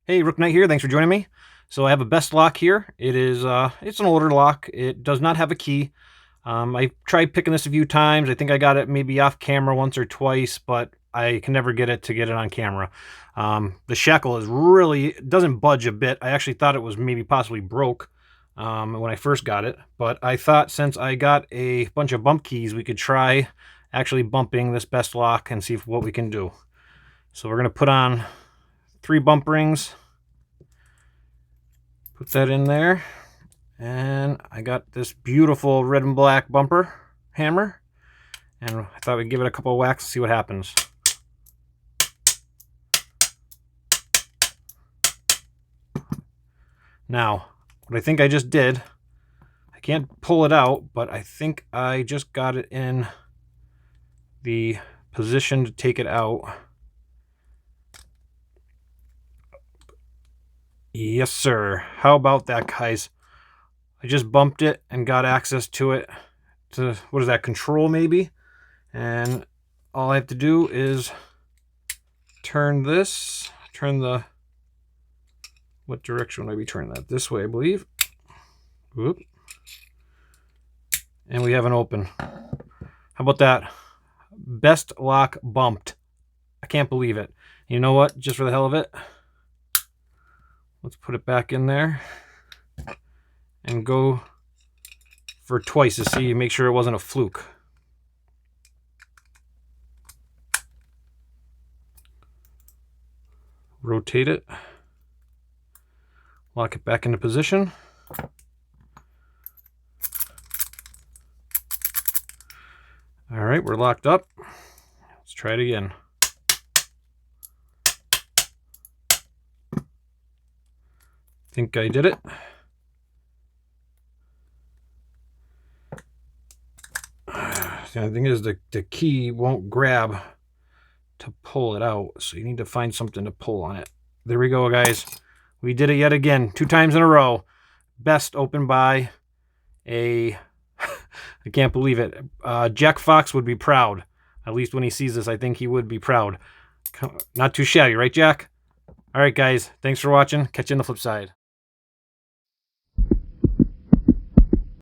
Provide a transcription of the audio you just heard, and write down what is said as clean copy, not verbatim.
Hey, Rook Knight here. Thanks for joining me. So I have a best lock here. It's an older lock. It does not have a key. I tried picking this a few times. I think I got it maybe off camera once or twice, but I can never get it on camera. The shackle is really it doesn't budge a bit. I actually thought it was maybe possibly broke when I first got it, but I thought since I got a bunch of bump keys, we could try actually bumping this best lock and see what we can do. So we're gonna put on 3 bump rings. Put that in there, and I got this beautiful red and black bumper hammer, and I thought we'd give it a couple of whacks to see what happens. Now, what I think I just did, I can't pull it out, but I think I just got it in the position to take it out. Yes, sir. How about that, guys? I just bumped it and got access to it. To, what is that, control maybe? And all I have to do is turn this, what direction would I be turning that? This way, I believe. Whoop. And we have an open. How about that? Best lock bumped. I can't believe it. You know what? Just for the hell of it, let's put it back in there and go for twice to see, make sure it wasn't a fluke. Rotate it. Lock it back into position. All right, we're locked up. Let's try it again. Think I did it. The thing is the key won't grab to pull it out, so you need to find something to pull on it. There we go, guys. We did it yet again, 2 times in a row. Best opened by a I can't believe it. Jack Fox would be proud. At least when he sees this, I think he would be proud. Not too shabby, right, Jack? All right, guys. Thanks for watching. Catch you on the flip side.